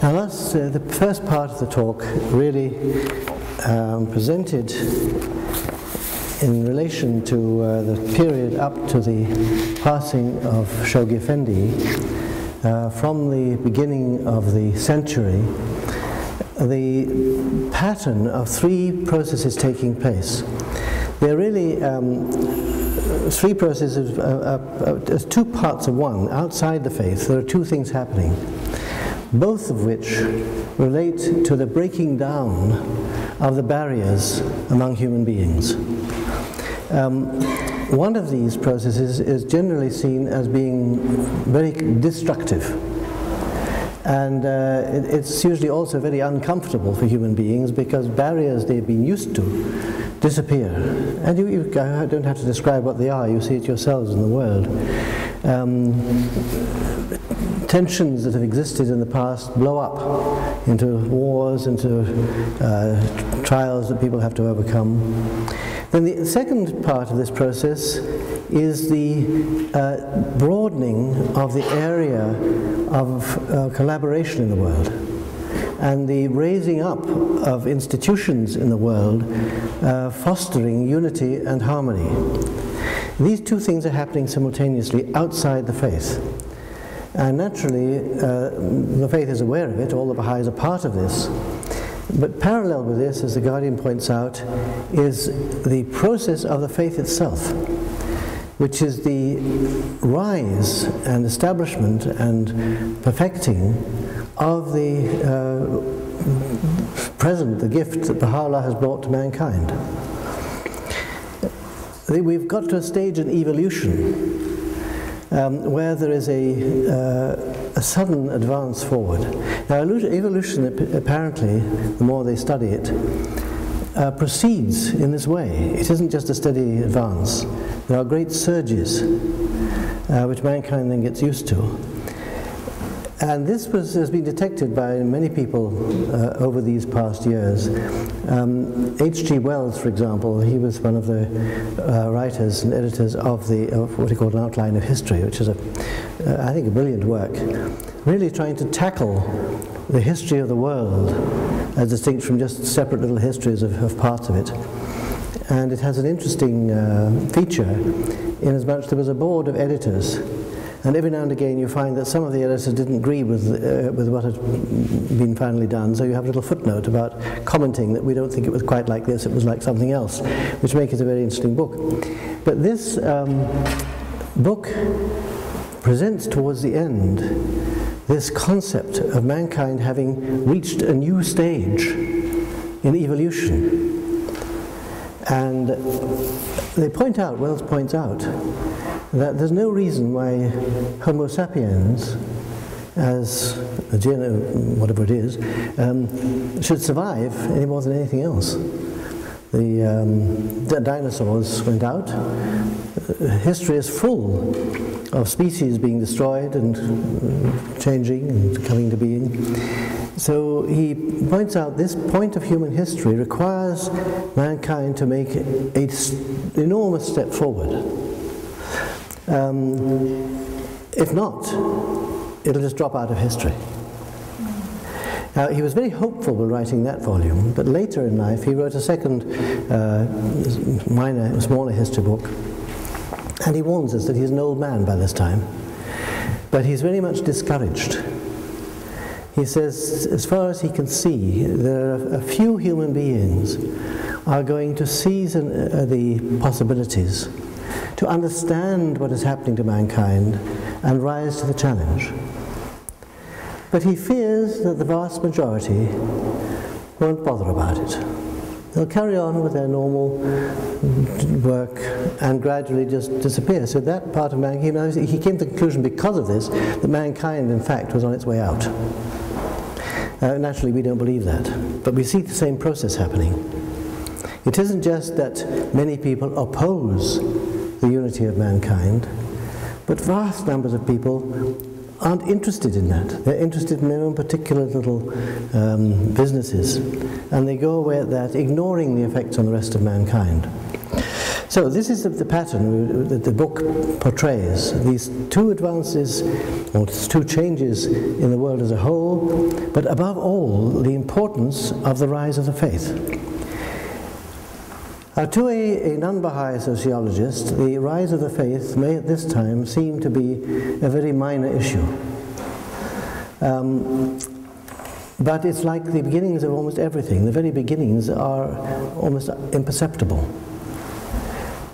Now that's the first part of the talk really presented in relation to the period up to the passing of Shoghi Effendi, from the beginning of the century, the pattern of three processes taking place. They're really three processes, as two parts of one. Outside the faith, there are two things happening, both of which relate to the breaking down of the barriers among human beings. One of these processes is generally seen as being very destructive, and it's usually also very uncomfortable for human beings because barriers they've been used to disappear. And I don't have to describe what they are, you see it yourselves in the world. Tensions that have existed in the past blow up into wars, into trials that people have to overcome. Then the second part of this process is the broadening of the area of collaboration in the world, and the raising up of institutions in the world, fostering unity and harmony. These two things are happening simultaneously outside the faith. And naturally, the faith is aware of it, all the Baha'is are part of this. But parallel with this, as the Guardian points out, is the process of the faith itself, which is the rise and establishment and perfecting of the present, the gift that Baha'u'llah has brought to mankind. We've got to a stage in evolution where there is a sudden advance forward. Now, evolution, apparently, the more they study it, proceeds in this way. It isn't just a steady advance. There are great surges, which mankind then gets used to. And this has been detected by many people over these past years. H.G. Wells, for example, he was one of the writers and editors of what he called An Outline of History, which is, I think, a brilliant work, really trying to tackle the history of the world as distinct from just separate little histories of parts of it. And it has an interesting feature, inasmuch there was a board of editors. And every now and again you find that some of the editors didn't agree with what had been finally done, so you have a little footnote about commenting that we don't think it was quite like this, it was like something else, which makes it a very interesting book. But this book presents towards the end this concept of mankind having reached a new stage in evolution. And they point out, Wells points out, that there's no reason why Homo sapiens, as a whatever it is, should survive any more than anything else. The dinosaurs went out. History is full of species being destroyed and changing and coming to being. So he points out this point of human history requires mankind to make an enormous step forward. If not, it'll just drop out of history. Now, he was very hopeful when writing that volume, but later in life he wrote a second smaller history book, and he warns us that he's an old man by this time, but he's very much discouraged. He says, as far as he can see, there are a few human beings are going to seize the possibilities, to understand what is happening to mankind and rise to the challenge. But he fears that the vast majority won't bother about it. They'll carry on with their normal work and gradually just disappear. So that part of mankind, he came to the conclusion because of this, that mankind in fact was on its way out. Naturally we don't believe that, but we see the same process happening. It isn't just that many people oppose the unity of mankind, but vast numbers of people aren't interested in that. They're interested in their own particular little businesses, and they go away at that, ignoring the effects on the rest of mankind. So this is the pattern that the book portrays. These two advances, or two changes in the world as a whole, but above all, the importance of the rise of the faith. To a non-Baha'i sociologist, the rise of the faith may at this time seem to be a very minor issue. But it's like the beginnings of almost everything. The very beginnings are almost imperceptible.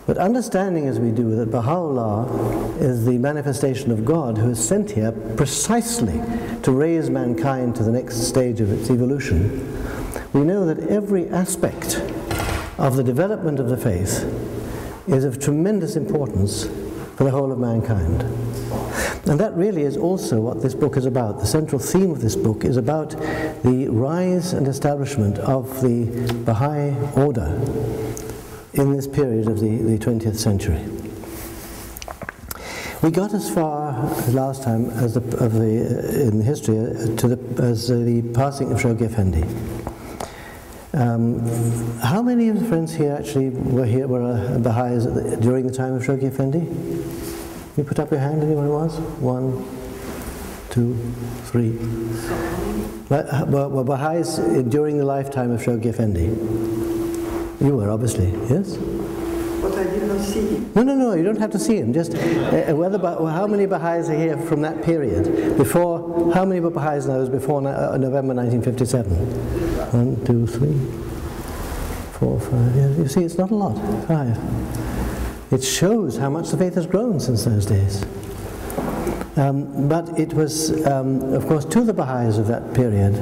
But understanding as we do that Baha'u'llah is the manifestation of God who is sent here precisely to raise mankind to the next stage of its evolution, we know that every aspect of the development of the faith is of tremendous importance for the whole of mankind. And that really is also what this book is about. The central theme of this book is about the rise and establishment of the Baha'i order in this period of the 20th century. We got as far as last time as in history as the passing of Shoghi Effendi. How many of the friends here actually were Baha'is during the time of Shoghi Effendi? You put up your hand, anyone who was? 1, 2, 3. Were Baha'is during the lifetime of Shoghi Effendi? You were, obviously, yes? But I did not see him. No, you don't have to see him. Just how many Baha'is are here from that period? Before, how many were Baha'is now before November 1957? 1, 2, 3, 4, 5. Yeah, you see, it's not a lot. 5. It shows how much the faith has grown since those days. But it was, of course, to the Baha'is of that period,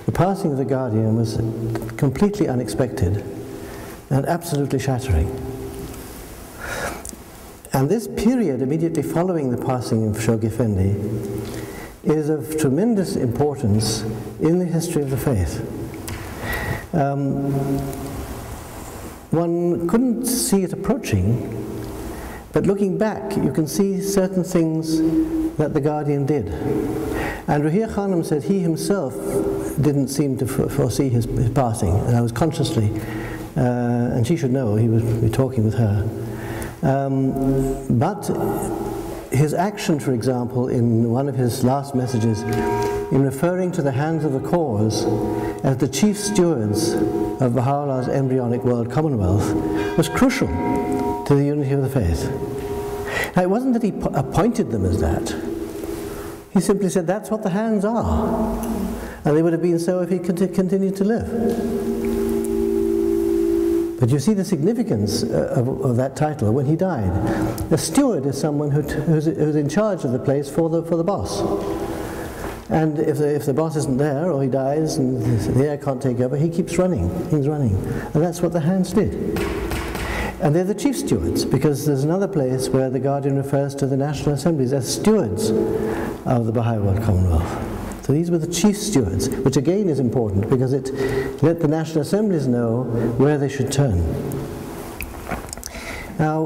the passing of the Guardian was completely unexpected and absolutely shattering. And this period immediately following the passing of Shoghi Effendi is of tremendous importance in the history of the faith. One couldn't see it approaching, but looking back you can see certain things that the Guardian did. And Ruhiyya Khanum said he himself didn't seem to foresee his passing, and I was consciously, and she should know, he was talking with her. But his action, for example, in one of his last messages, in referring to the hands of the cause as the chief stewards of Baha'u'llah's embryonic world commonwealth, was crucial to the unity of the faith. Now, it wasn't that he appointed them as that. He simply said that's what the hands are, and they would have been so if he continued to live. But you see the significance of that title when he died. A steward is someone who's in charge of the place for the boss. And if the boss isn't there, or he dies and the heir can't take over, he keeps running. He's running. And that's what the hands did. And they're the chief stewards, because there's another place where the Guardian refers to the National Assemblies as stewards of the Baha'i World Commonwealth. So these were the chief stewards, which again is important because it let the National Assemblies know where they should turn. Now,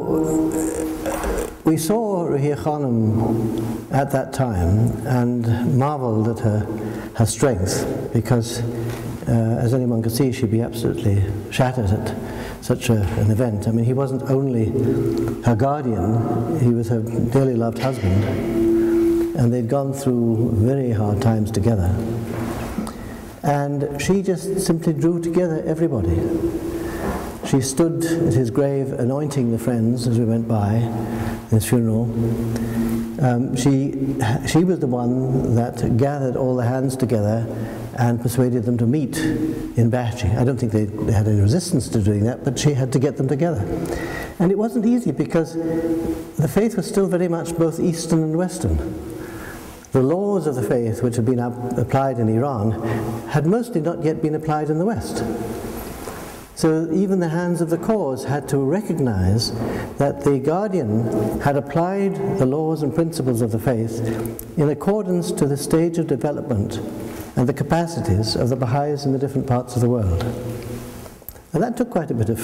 we saw Ruhiyya Khanum at that time and marveled at her strength, because as anyone could see, she'd be absolutely shattered at such an event. I mean, he wasn't only her guardian, he was her dearly loved husband, and they'd gone through very hard times together. And she just simply drew together everybody. She stood at his grave anointing the friends as we went by his funeral. She was the one that gathered all the hands together and persuaded them to meet in Bahji. I don't think they had any resistance to doing that, but she had to get them together. And it wasn't easy because the faith was still very much both Eastern and Western. The laws of the faith which had been applied in Iran had mostly not yet been applied in the West. So even the hands of the cause had to recognize that the Guardian had applied the laws and principles of the faith in accordance to the stage of development and the capacities of the Baha'is in the different parts of the world. And that took quite a bit of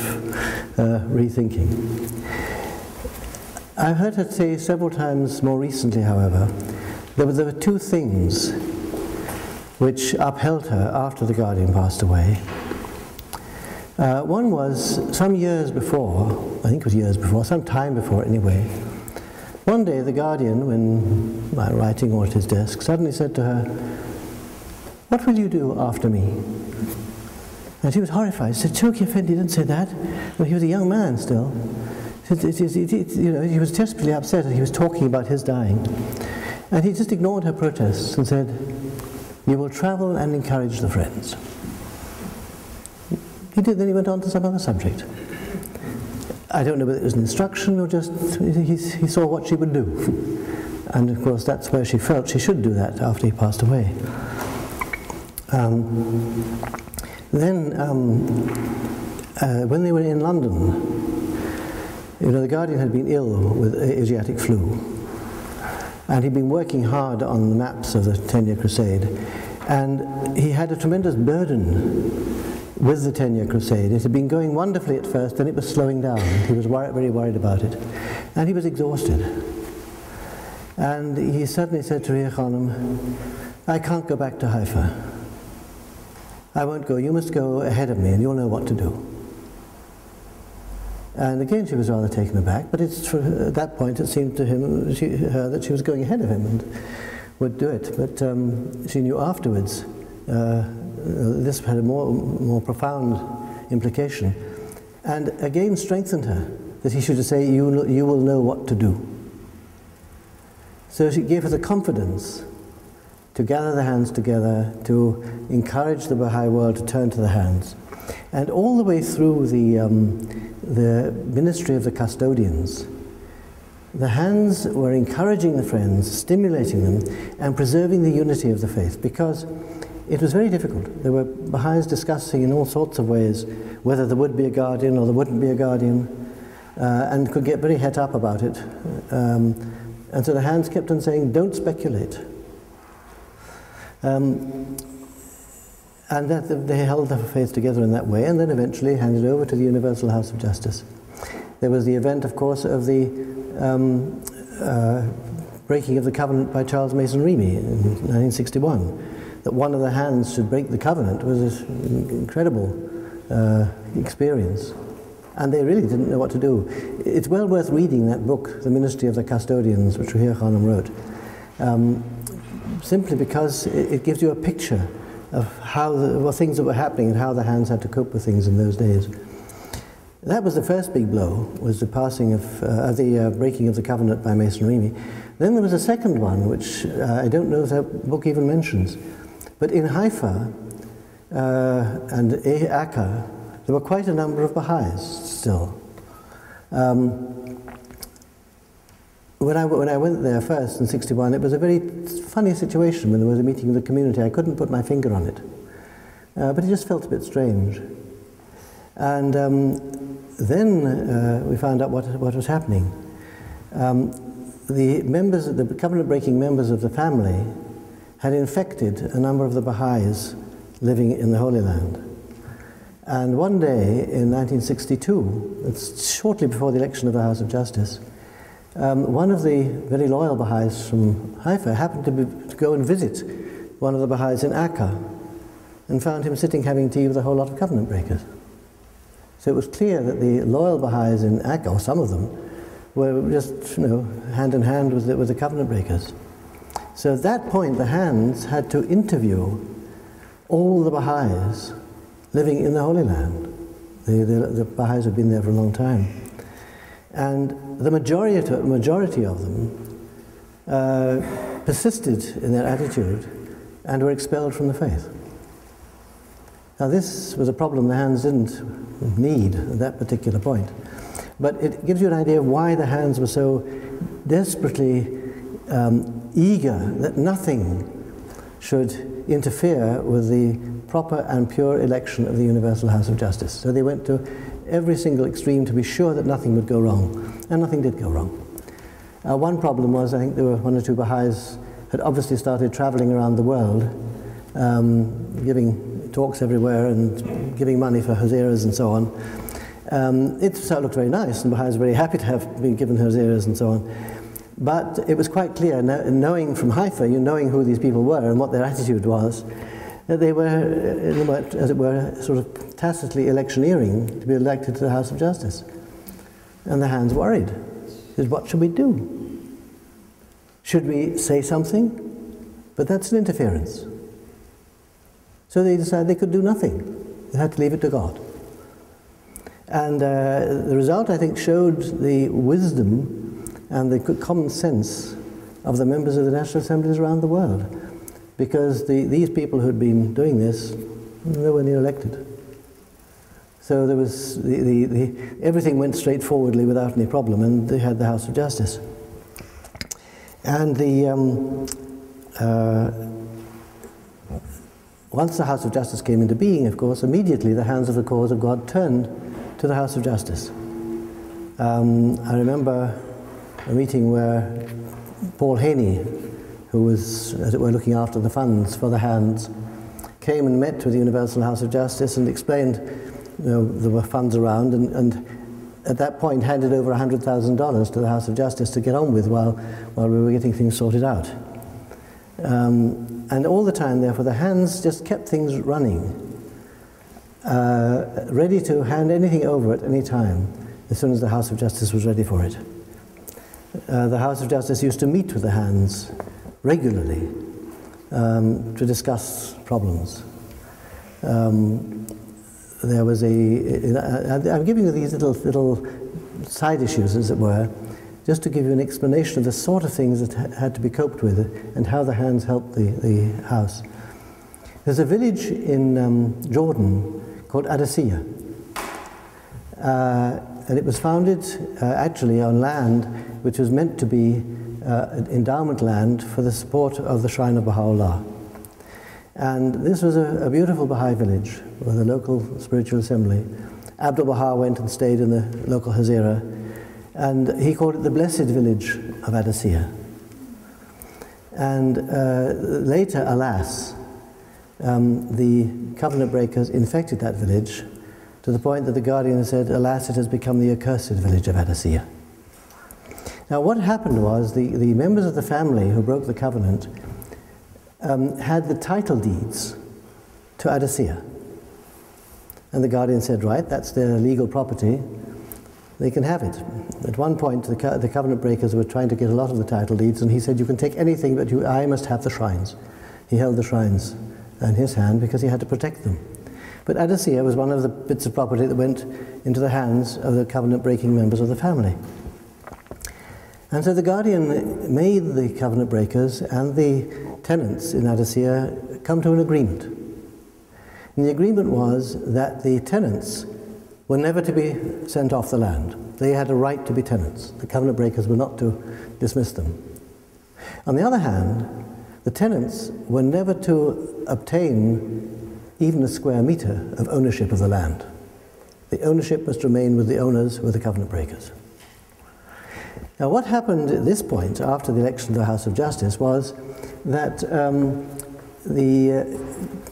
rethinking. I've heard her say several times more recently, however, there were two things which upheld her after the Guardian passed away. One was some years before, I think it was years before, some time before anyway. One day the Guardian, when writing or at his desk, suddenly said to her, "What will you do after me?" And she was horrified. She said, "Choki Effendi didn't say that." Well, he was a young man still. He was desperately upset that he was talking about his dying. And he just ignored her protests and said, "You will travel and encourage the friends." He did, then he went on to some other subject. I don't know whether it was an instruction or just he saw what she would do. And of course that's where she felt she should do that after he passed away. When they were in London, the Guardian had been ill with Asiatic flu. And he'd been working hard on the maps of the 10-year crusade. And he had a tremendous burden with the 10-year crusade. It had been going wonderfully at first, then it was slowing down. He was very worried about it. And he was exhausted. And he suddenly said to Ria Khanum, "I can't go back to Haifa. I won't go. You must go ahead of me and you'll know what to do." And again she was rather taken aback, but at that point it seemed to her that she was going ahead of him and would do it. But she knew afterwards this had a more profound implication, and again strengthened her that he should say, you will know what to do. So she gave her the confidence to gather the hands together, to encourage the Baha'i world to turn to the hands. And all the way through the ministry of the custodians, the hands were encouraging the friends, stimulating them, and preserving the unity of the faith, because it was very difficult. There were Baha'is discussing in all sorts of ways whether there would be a guardian or there wouldn't be a guardian, and could get very het up about it. And so the hands kept on saying, "Don't speculate." And that they held the faith together in that way, and then eventually handed over to the Universal House of Justice. There was the event, of course, of the breaking of the covenant by Charles Mason Reamy in 1961. That one of the hands should break the covenant was an incredible experience. And they really didn't know what to do. It's well worth reading that book, The Ministry of the Custodians, which Rahir Khanum wrote, simply because it gives you a picture of how things that were happening and how the hands had to cope with things in those days. That was the first big blow, was the passing of the breaking of the covenant by Mason Reamy. Then there was a second one, which I don't know if that book even mentions. But in Haifa and Akka, there were quite a number of Baha'is still. When I went there first in '61, it was a very funny situation when there was a meeting of the community. I couldn't put my finger on it, but it just felt a bit strange. And then we found out what was happening. The covenant-breaking members of the family had infected a number of the Baha'is living in the Holy Land. And one day in 1962, it's shortly before the election of the House of Justice, one of the very loyal Baha'is from Haifa happened to go and visit one of the Baha'is in Akka and found him sitting having tea with a whole lot of covenant breakers. So it was clear that the loyal Baha'is in Akka, or some of them, were just, hand in hand with the covenant breakers. So at that point, the hands had to interview all the Baha'is living in the Holy Land. The Baha'is had been there for a long time. And the majority of them persisted in their attitude and were expelled from the faith. Now this was a problem the hands didn't need at that particular point. But it gives you an idea of why the hands were so desperately eager that nothing should interfere with the proper and pure election of the Universal House of Justice. So they went to every single extreme to be sure that nothing would go wrong, and nothing did go wrong. One problem was, I think there were one or two Baha'is had obviously started traveling around the world, giving talks everywhere and giving money for haziras and so on. It looked very nice, and Baha'is were very happy to have been given haziras and so on. But it was quite clear, knowing from Haifa, knowing who these people were and what their attitude was, They were, as it were, sort of tacitly electioneering to be elected to the House of Justice. And the Hands worried. Said, what should we do? Should we say something? But that's an interference. So they decided they could do nothing. They had to leave it to God. And the result, I think, showed the wisdom and the common sense of the members of the National Assemblies around the world. Because these people who had been doing this, nowhere near elected. So there was everything went straightforwardly without any problem, and they had the House of Justice. And once the House of Justice came into being, of course, immediately the hands of the cause of God turned to the House of Justice. I remember a meeting where Paul Haney, who was, as it were, looking after the funds for the Hands, came and met with the Universal House of Justice and explained, there were funds around, and at that point handed over $100,000 to the House of Justice to get on with while we were getting things sorted out. And all the time, therefore, the Hands just kept things running, ready to hand anything over at any time, as soon as the House of Justice was ready for it. The House of Justice used to meet with the Hands regularly to discuss problems. There was I'm giving you these little side issues, as it were, just to give you an explanation of the sort of things that had to be coped with and how the Hands helped the House. There's a village in Jordan called Adasiya, and it was founded actually on land which was meant to be endowment land for the support of the Shrine of Baha'u'llah. And this was a beautiful Baha'i village with a local spiritual assembly. Abdul Baha went and stayed in the local Hazira, and he called it the Blessed Village of Adasiya. And later, alas, the covenant breakers infected that village to the point that the Guardian said, alas, it has become the accursed village of Adasiya. Now what happened was the members of the family who broke the covenant had the title deeds to Adasiya. And the Guardian said, right, that's their legal property, they can have it. At one point the covenant breakers were trying to get a lot of the title deeds, and he said, you can take anything, but I must have the shrines. He held the shrines in his hand because he had to protect them. But Adasiya was one of the bits of property that went into the hands of the covenant breaking members of the family. And so the Guardian made the covenant breakers and the tenants in Adasiya come to an agreement. And the agreement was that the tenants were never to be sent off the land. They had a right to be tenants. The covenant breakers were not to dismiss them. On the other hand, the tenants were never to obtain even a square meter of ownership of the land. The ownership must remain with the owners, who were the covenant breakers. Now what happened at this point, after the election of the House of Justice, was that the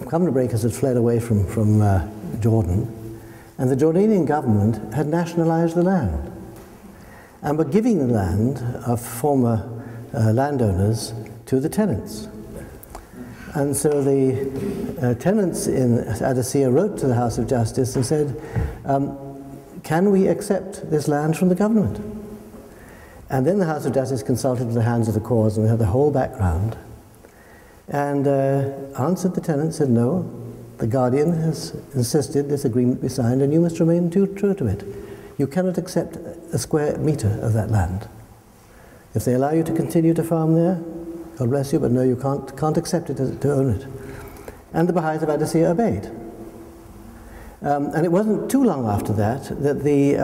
covenant breakers had fled away from Jordan, and the Jordanian government had nationalized the land, and were giving the land of former landowners to the tenants. And so the tenants in Adasiya wrote to the House of Justice and said, can we accept this land from the government? And then the House of Justice consulted with the Hands of the cause, and we had the whole background, and answered the tenants, said no, the Guardian has insisted this agreement be signed and you must remain true to it. You cannot accept a square meter of that land. If they allow you to continue to farm there, God bless you, but no, you can't accept it to own it. And the Baha'is of Adasiya obeyed. And it wasn't too long after that that the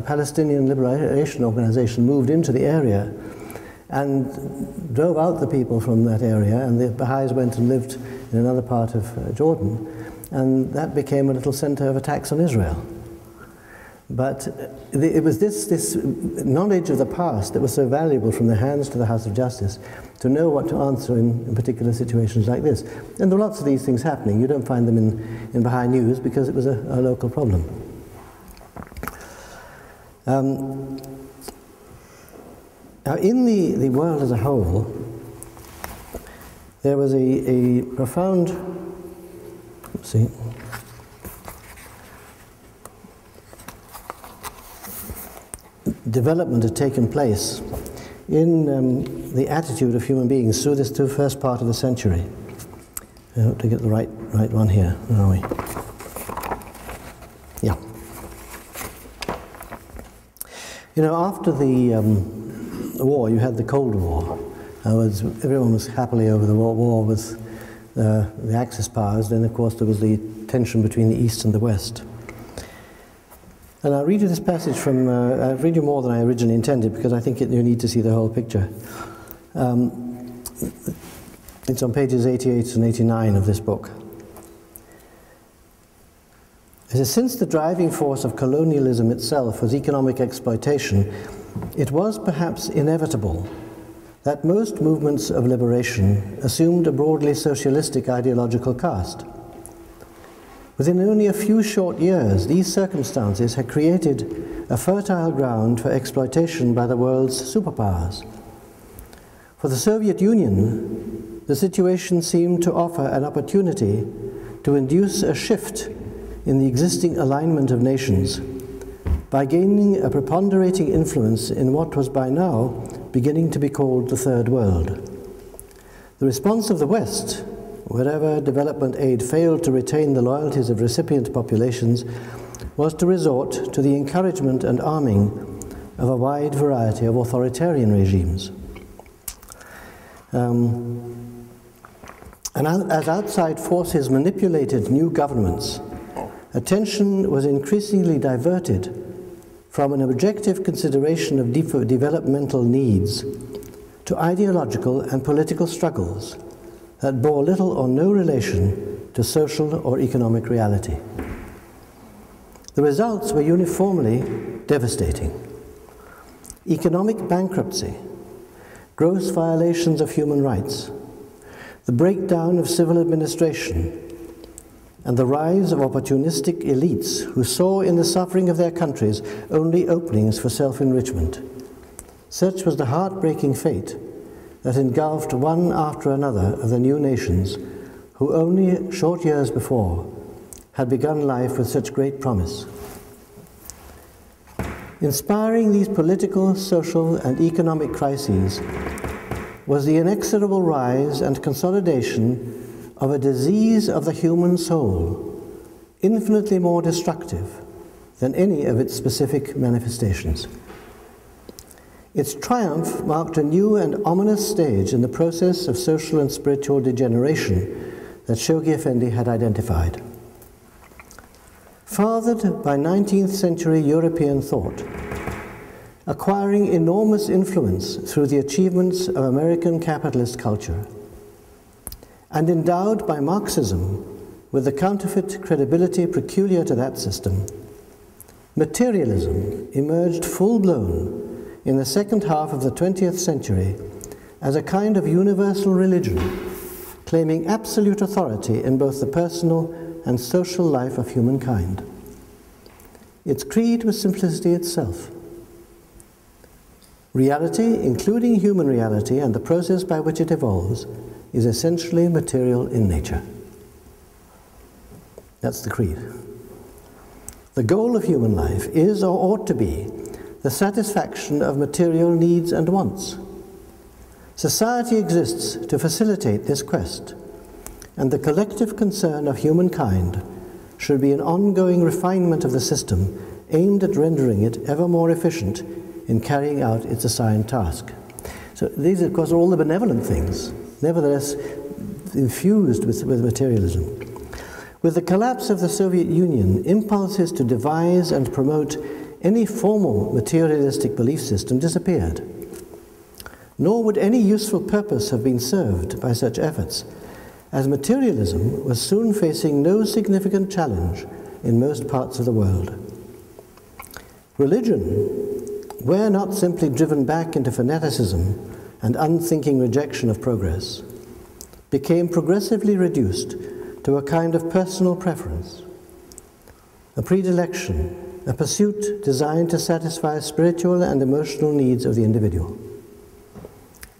Palestinian Liberation Organization moved into the area and drove out the people from that area, and the Baha'is went and lived in another part of Jordan, and that became a little center of attacks on Israel. But it was this knowledge of the past that was so valuable from the Hands to the House of Justice to know what to answer in particular situations like this. And there are lots of these things happening. You don't find them in Baha'i News because it was a local problem. Now in the world as a whole, there was a profound, let's see, development had taken place in the attitude of human beings through this first part of the century. I hope to get the right one here. Where are we? Yeah. You know, after the war, you had the Cold War. Everyone was happily over the war with the Axis powers. Then, of course, there was the tension between the East and the West. And I'll read you this passage from, I'll read you more than I originally intended because I think you need to see the whole picture. It's on pages 88 and 89 of this book. It says, since the driving force of colonialism itself was economic exploitation, it was perhaps inevitable that most movements of liberation assumed a broadly socialistic ideological cast. Within only a few short years, these circumstances had created a fertile ground for exploitation by the world's superpowers. For the Soviet Union, the situation seemed to offer an opportunity to induce a shift in the existing alignment of nations by gaining a preponderating influence in what was by now beginning to be called the Third World. The response of the West, wherever development aid failed to retain the loyalties of recipient populations, was to resort to the encouragement and arming of a wide variety of authoritarian regimes. And as outside forces manipulated new governments, attention was increasingly diverted from an objective consideration of developmental needs to ideological and political struggles that bore little or no relation to social or economic reality. The results were uniformly devastating. Economic bankruptcy, gross violations of human rights, the breakdown of civil administration, and the rise of opportunistic elites who saw in the suffering of their countries only openings for self-enrichment. Such was the heartbreaking fate that engulfed one after another of the new nations who only short years before had begun life with such great promise. Inspiring these political, social, and economic crises was the inexorable rise and consolidation of a disease of the human soul, infinitely more destructive than any of its specific manifestations. Its triumph marked a new and ominous stage in the process of social and spiritual degeneration that Shoghi Effendi had identified. Fathered by 19th century European thought, acquiring enormous influence through the achievements of American capitalist culture, and endowed by Marxism with the counterfeit credibility peculiar to that system, materialism emerged full-blown in the second half of the 20th century as a kind of universal religion, claiming absolute authority in both the personal and social life of humankind. Its creed was simplicity itself. Reality, including human reality and the process by which it evolves, is essentially material in nature. That's the creed. The goal of human life is, or ought to be, the satisfaction of material needs and wants. Society exists to facilitate this quest, and the collective concern of humankind should be an ongoing refinement of the system aimed at rendering it ever more efficient in carrying out its assigned task. So these, of course, are all the benevolent things, nevertheless infused with materialism. With the collapse of the Soviet Union, impulses to devise and promote any formal materialistic belief system disappeared. Nor would any useful purpose have been served by such efforts, as materialism was soon facing no significant challenge in most parts of the world. Religion, where not simply driven back into fanaticism and unthinking rejection of progress, became progressively reduced to a kind of personal preference, a predilection, a pursuit designed to satisfy spiritual and emotional needs of the individual.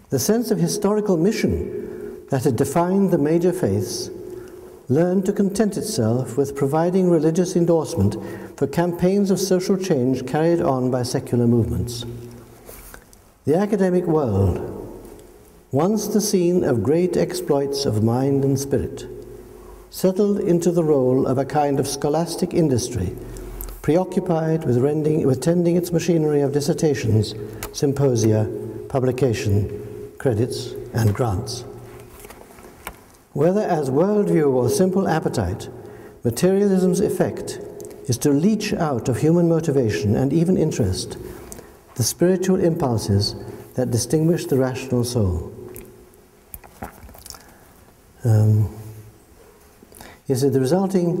The sense of historical mission that had defined the major faiths, learned to content itself with providing religious endorsement for campaigns of social change carried on by secular movements. The academic world, once the scene of great exploits of mind and spirit, settled into the role of a kind of scholastic industry, preoccupied with tending its machinery of dissertations, symposia, publication, credits, and grants. Whether as worldview or simple appetite, materialism's effect is to leach out of human motivation and even interest the spiritual impulses that distinguish the rational soul. Is it the resulting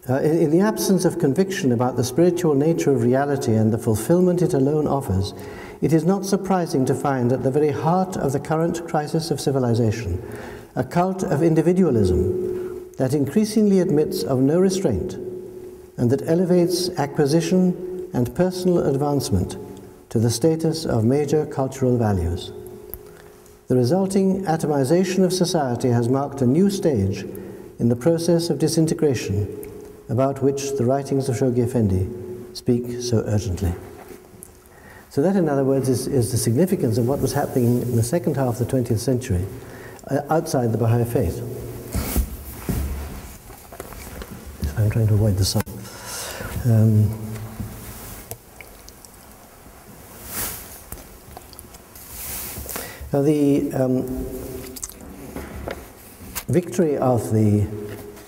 in the absence of conviction about the spiritual nature of reality and the fulfillment it alone offers, it is not surprising to find at the very heart of the current crisis of civilization a cult of individualism that increasingly admits of no restraint and that elevates acquisition and personal advancement to the status of major cultural values. The resulting atomization of society has marked a new stage in the process of disintegration about which the writings of Shoghi Effendi speak so urgently. So that, in other words, is the significance of what was happening in the second half of the 20th century outside the Baha'i faith. I'm trying to avoid the sun. Now the victory of the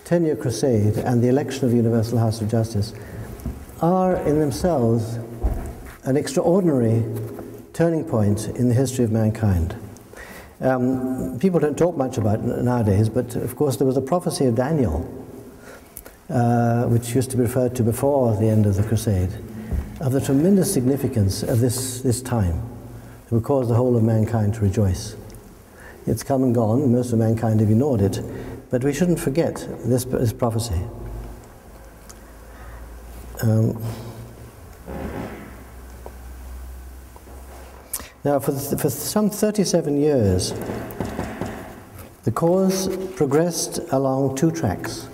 10-year crusade and the election of the Universal House of Justice are in themselves an extraordinary turning point in the history of mankind. People don't talk much about it nowadays, but of course there was a prophecy of Daniel, which used to be referred to before the end of the crusade, of the tremendous significance of this time. It will cause the whole of mankind to rejoice. It's come and gone, most of mankind have ignored it, but we shouldn't forget this prophecy. Now, for some 37 years, the cause progressed along two tracks.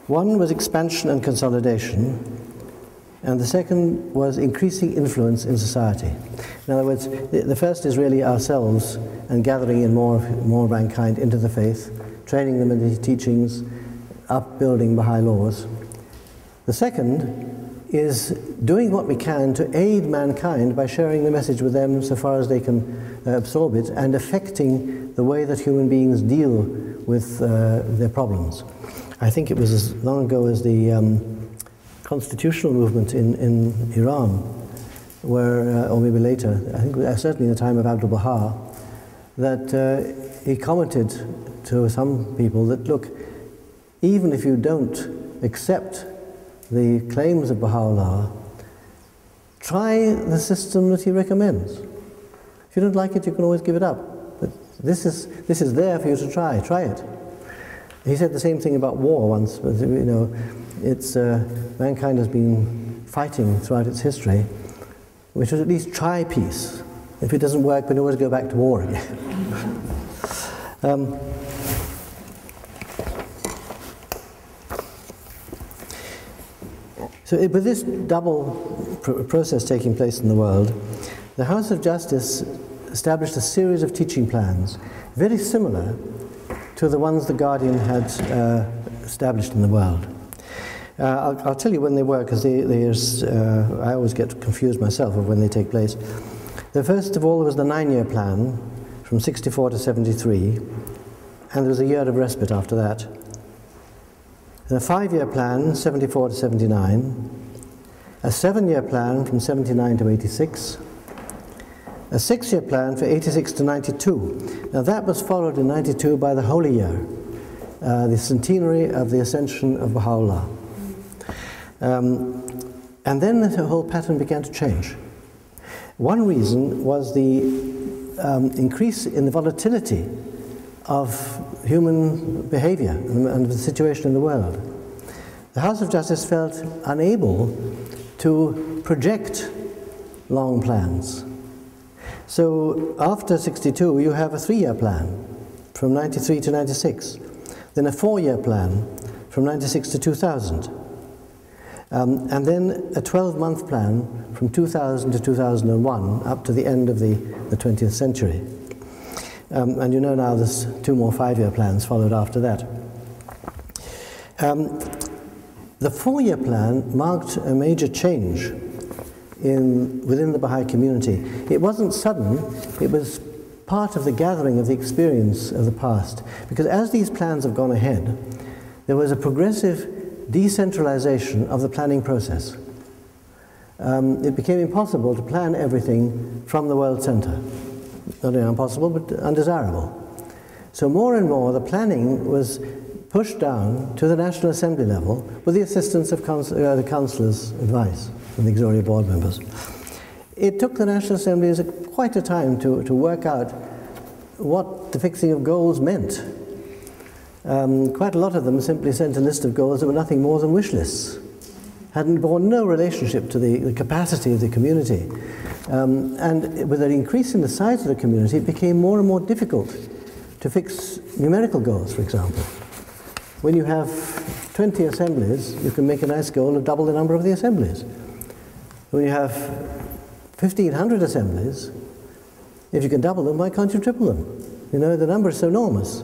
One was expansion and consolidation, and the second was increasing influence in society. In other words, the first is really ourselves and gathering in more mankind into the faith, training them in the teachings, upbuilding Baha'i laws. The second is doing what we can to aid mankind by sharing the message with them so far as they can absorb it and affecting the way that human beings deal with their problems. I think it was as long ago as the constitutional movement in Iran, where, or maybe later, I think certainly in the time of Abdu'l-Baha, that he commented to some people that, look, even if you don't accept the claims of Baha'u'llah, try the system that he recommends. If you don't like it, you can always give it up. But this is there for you to try. Try it. He said the same thing about war once. But, you know, it's mankind has been fighting throughout its history. We should at least try peace. If it doesn't work, we can always go back to war again. So with this double process taking place in the world, the House of Justice established a series of teaching plans, very similar to the ones the Guardian had established in the world. I'll tell you when they were, because I always get confused myself of when they take place. The first of all, there was the 9-year plan from 64 to 73, and there was a year of respite after that. A 5-year plan, 74 to 79, a 7-year plan from 79 to 86, a 6-year plan for 86 to 92. Now that was followed in 92 by the Holy Year, the centenary of the ascension of Baha'u'llah. And then the whole pattern began to change. One reason was the increase in the volatility of human behavior and the situation in the world. The House of Justice felt unable to project long plans. So after 62, you have a 3-year plan. from 93 to 96. Then a 4-year plan from 96 to 2000. And then a 12-month plan from 2000 to 2001, up to the end of the 20th century. And you know now there's 2 more 5-year plans followed after that. The 4-year plan marked a major change within the Baha'i community. It wasn't sudden, it was part of the gathering of the experience of the past. Because as these plans have gone ahead, there was a progressive decentralization of the planning process. It became impossible to plan everything from the world center. Not only impossible, but undesirable. So more and more the planning was pushed down to the National Assembly level with the assistance of the councillors' advice and the auxiliary board members. It took the National Assembly quite a time to work out what the fixing of goals meant. Quite a lot of them simply sent a list of goals that were nothing more than wish lists, hadn't borne no relationship to the capacity of the community. And with an increase in the size of the community, it became more and more difficult to fix numerical goals, for example. When you have 20 assemblies, you can make a nice goal of double the number of the assemblies. When you have 1,500 assemblies, if you can double them, why can't you triple them? You know, the number is so enormous.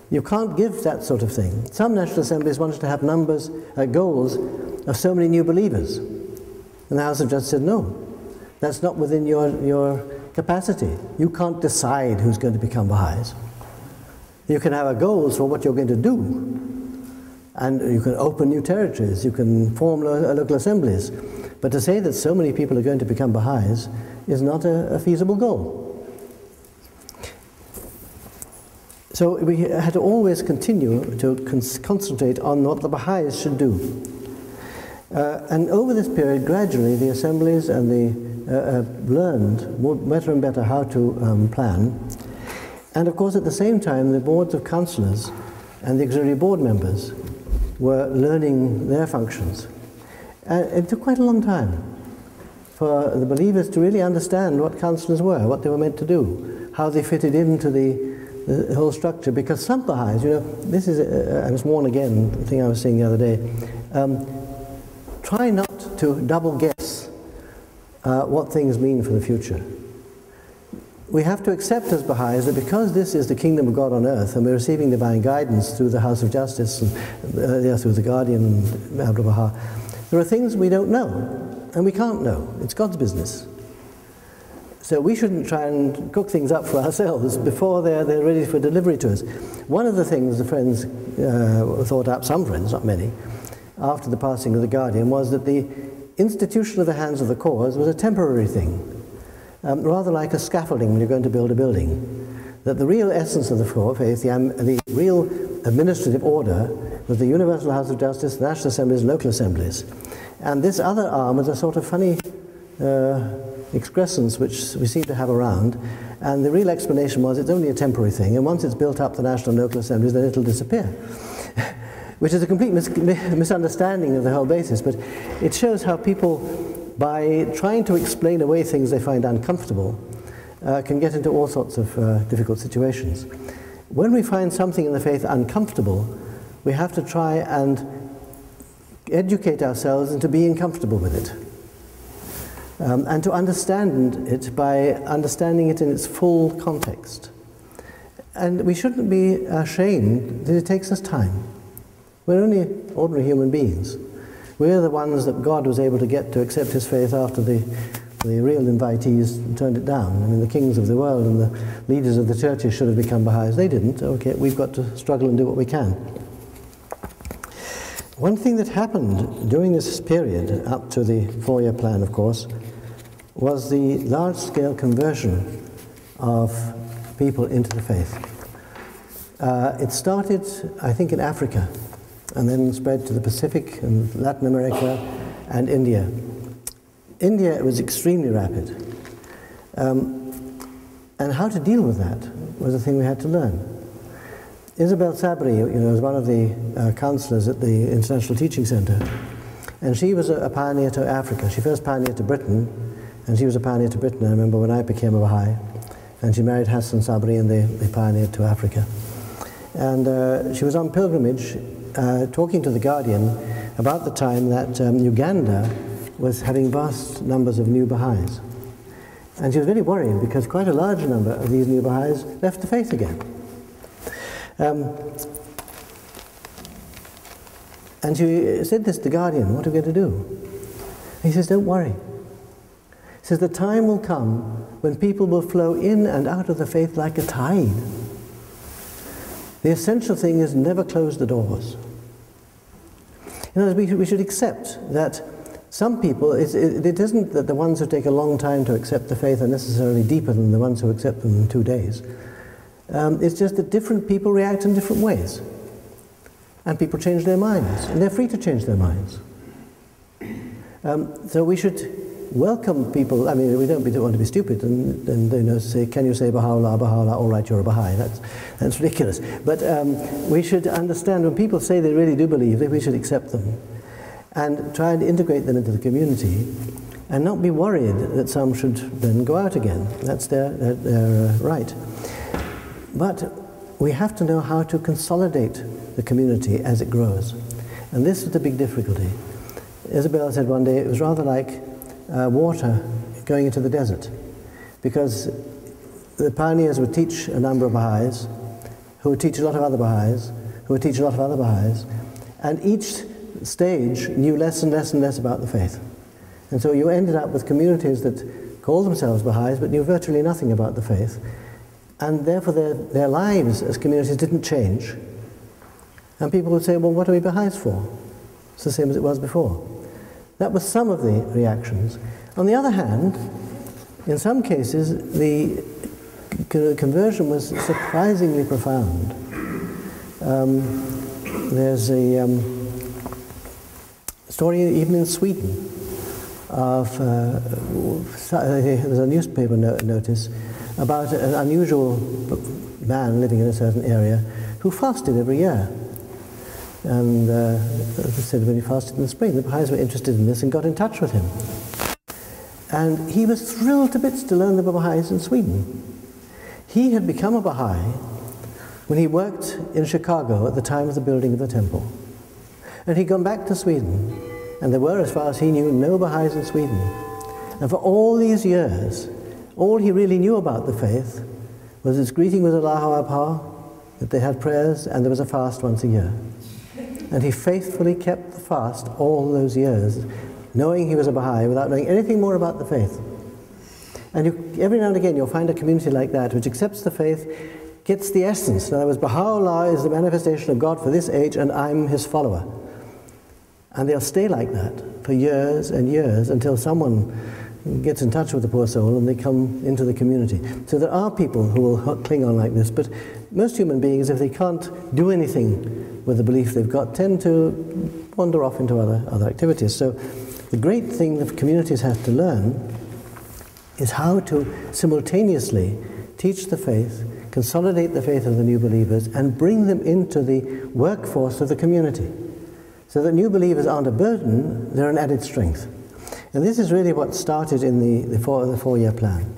You can't give that sort of thing. Some national assemblies wanted to have goals of so many new believers. And the House of Justice said, no, that's not within your capacity. You can't decide who's going to become Baha'is. You can have goals for what you're going to do. And you can open new territories, you can form local assemblies. But to say that so many people are going to become Baha'is is not a feasible goal. So we had to always continue to concentrate on what the Baha'is should do. And over this period, gradually, the assemblies and learned better and better how to plan. And of course, at the same time, the boards of councillors and the auxiliary board members were learning their functions. And it took quite a long time for the believers to really understand what councillors were, what they were meant to do, how they fitted into the whole structure. Because some Baha'is, you know, this is, I was warned again, the thing I was saying the other day, try not to double guess what things mean for the future. We have to accept as Baha'is that because this is the kingdom of God on earth and we're receiving divine guidance through the House of Justice and through the Guardian and Abdul Baha, there are things we don't know and we can't know. It's God's business. So we shouldn't try and cook things up for ourselves before they're ready for delivery to us. One of the things the friends thought up, some friends, not many, after the passing of the Guardian was that the institution of the hands of the cause was a temporary thing. Rather like a scaffolding when you're going to build a building. That the real essence of the faith, the real administrative order, was the Universal House of Justice, the National Assemblies, local assemblies. And this other arm is a sort of funny excrescence which we seem to have around. And the real explanation was it's only a temporary thing, and once it's built up the national and local assemblies, then it'll disappear. Which is a complete misunderstanding of the whole basis, but it shows how people, by trying to explain away things they find uncomfortable, can get into all sorts of difficult situations. When we find something in the faith uncomfortable, we have to try and educate ourselves into being comfortable with it. And to understand it by understanding it in its full context. And we shouldn't be ashamed that it takes us time. We're only ordinary human beings. We're the ones that God was able to get to accept his faith after the real invitees turned it down. I mean, the kings of the world and the leaders of the churches should have become Baha'is. They didn't. Okay, we've got to struggle and do what we can. One thing that happened during this period, up to the 4-year plan, of course, was the large-scale conversion of people into the faith. It started, I think, in Africa, and then spread to the Pacific and Latin America and India. India was extremely rapid. And how to deal with that was a thing we had to learn. Isabel Sabri, you know, was one of the counselors at the International Teaching Center, and she was a pioneer to Africa. She first pioneered to Britain, and she was a pioneer to Britain, I remember, when I became a Baha'i. and she married Hassan Sabri, and they pioneered to Africa. And she was on pilgrimage talking to the Guardian about the time that Uganda was having vast numbers of new Baha'is. And she was very worried because quite a large number of these new Baha'is left the faith again. And she said this to the Guardian, what are we going to do? And he says, don't worry. He says, the time will come when people will flow in and out of the faith like a tide. The essential thing is never close the doors. In other words, we should accept that some people, it isn't that the ones who take a long time to accept the faith are necessarily deeper than the ones who accept them in 2 days. It's just that different people react in different ways. And people change their minds, and they're free to change their minds. So we should welcome people. I mean, we don't want to be stupid and say, can you say Baha'u'llah, Baha'u'llah, all right, you're a Baha'i. That's ridiculous. But we should understand when people say they really do believe that we should accept them and try and integrate them into the community and not be worried that some should then go out again. That's their right. But we have to know how to consolidate the community as it grows. And this is the big difficulty. Isabel said one day it was rather like water going into the desert, because the pioneers would teach a number of Baha'is, who would teach a lot of other Baha'is, who would teach a lot of other Baha'is, and each stage knew less and less and less about the faith. And so you ended up with communities that called themselves Baha'is but knew virtually nothing about the faith, and therefore their lives as communities didn't change. And people would say, well, what are we Baha'is for? It's the same as it was before. That was some of the reactions. On the other hand, in some cases, the conversion was surprisingly profound. There's a story even in Sweden of, there's a newspaper notice about an unusual man living in a certain area who fasted every year. And as I said, when he fasted in the spring, the Baha'is were interested in this and got in touch with him. And he was thrilled to bits to learn the Baha'is in Sweden. He had become a Baha'i when he worked in Chicago at the time of the building of the temple. And he'd gone back to Sweden, and there were, as far as he knew, no Baha'is in Sweden. And for all these years, all he really knew about the faith was its greeting was Allahu Akbar, that they had prayers, and there was a fast once a year. And he faithfully kept the fast all those years, knowing he was a Baha'i without knowing anything more about the faith. And every now and again you'll find a community like that which accepts the faith, gets the essence. In other words, Baha'u'llah is the manifestation of God for this age and I'm his follower. And they'll stay like that for years and years until someone gets in touch with the poor soul and they come into the community. So there are people who will cling on like this, but most human beings, if they can't do anything with the belief they've got, tend to wander off into other activities. So the great thing that communities have to learn is how to simultaneously teach the faith, consolidate the faith of the new believers, and bring them into the workforce of the community. So that new believers aren't a burden, they're an added strength. And this is really what started in the four-year plan.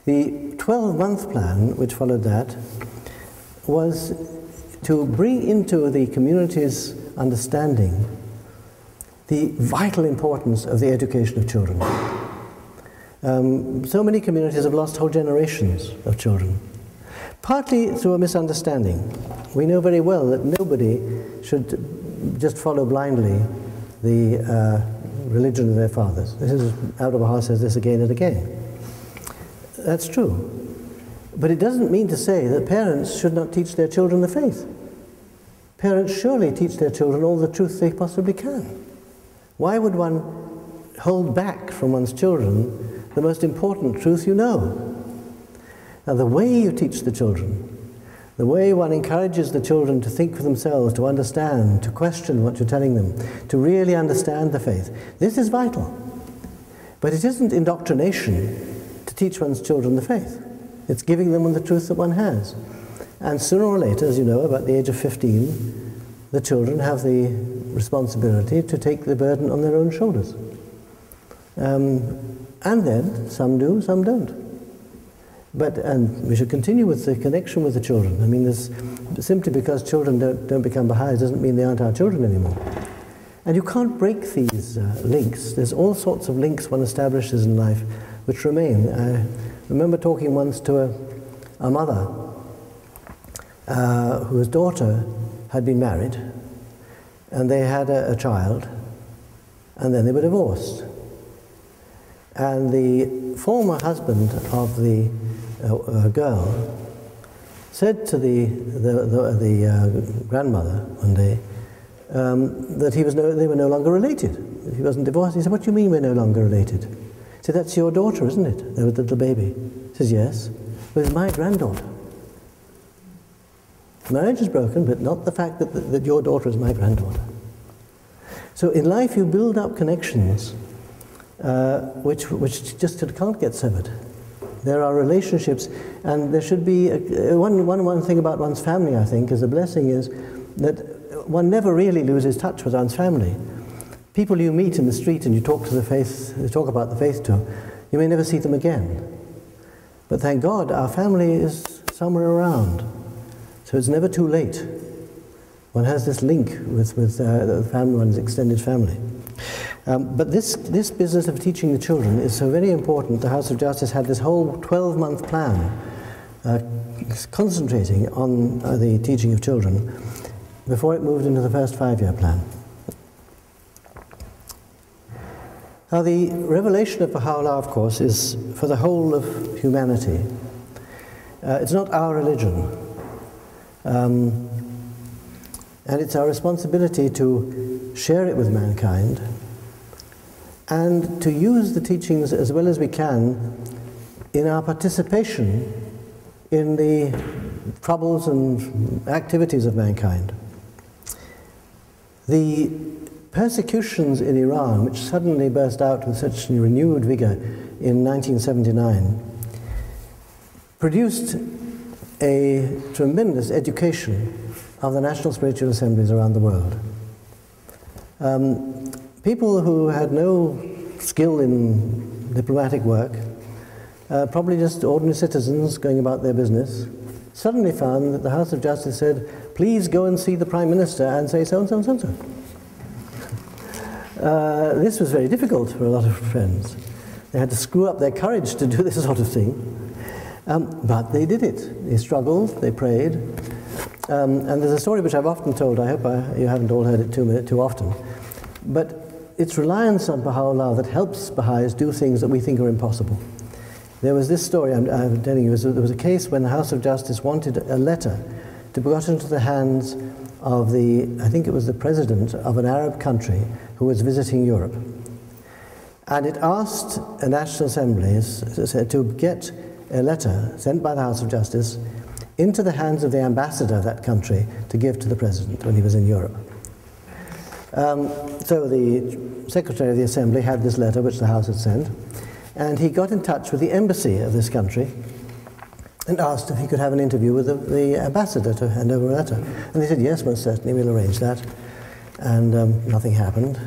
The 12-month plan, which followed that, was to bring into the community's understanding the vital importance of the education of children. So many communities have lost whole generations of children, partly through a misunderstanding. We know very well that nobody should just follow blindly the religion of their fathers. This is, Abdu'l-Baha says this again and again. That's true. But it doesn't mean to say that parents should not teach their children the faith. Parents surely teach their children all the truth they possibly can. Why would one hold back from one's children the most important truth you know? Now, the way you teach the children, the way one encourages the children to think for themselves, to understand, to question what you're telling them, to really understand the faith, this is vital. But it isn't indoctrination to teach one's children the faith. It's giving them the truth that one has. And sooner or later, as you know, about the age of 15, the children have the responsibility to take the burden on their own shoulders. And then, some do, some don't. And we should continue with the connection with the children. I mean, simply because children don't become Baha'is doesn't mean they aren't our children anymore. And you can't break these links. There's all sorts of links one establishes in life which remain. I remember talking once to a mother whose daughter had been married, and they had a child, and then they were divorced. And the former husband of the girl said to the grandmother one day that they were no longer related. He wasn't divorced. He said, "What do you mean we're no longer related?" He said, "That's your daughter, isn't it? The little baby." He says, "Yes." "Well, it's my granddaughter. Marriage is broken, but not the fact that your daughter is my granddaughter." So in life you build up connections which just can't get severed. There are relationships, and there should be one thing about one's family, I think, is a blessing, is that one never really loses touch with one's family. People you meet in the street and you talk about the faith to, you may never see them again. But thank God our family is somewhere around, so it's never too late. One has this link with the family, one's extended family. But this business of teaching the children is so very important. The House of Justice had this whole 12-month plan concentrating on the teaching of children before it moved into the first 5-year plan. Now, the revelation of Baha'u'llah, of course, is for the whole of humanity. It's not our religion. And it's our responsibility to share it with mankind and to use the teachings as well as we can in our participation in the troubles and activities of mankind. The persecutions in Iran, which suddenly burst out with such renewed vigor in 1979, produced a tremendous education of the national spiritual assemblies around the world. People who had no skill in diplomatic work, probably just ordinary citizens going about their business, suddenly found that the House of Justice said, "Please go and see the Prime Minister and say so and so and so and so." This was very difficult for a lot of friends. They had to screw up their courage to do this sort of thing. But they did it. They struggled, they prayed. And there's a story which I've often told. I hope you haven't all heard it too often. But it's reliance on Baha'u'llah that helps Baha'is do things that we think are impossible. There was this story I'm telling you. There was a case when the House of Justice wanted a letter to be got into the hands of I think it was the president of an Arab country who was visiting Europe. And it asked a National Assembly to get a letter sent by the House of Justice into the hands of the ambassador of that country to give to the president when he was in Europe. So the Secretary of the Assembly had this letter which the House had sent, and he got in touch with the embassy of this country and asked if he could have an interview with the ambassador to hand over a letter. And they said, "Yes, most certainly, we'll arrange that." And nothing happened.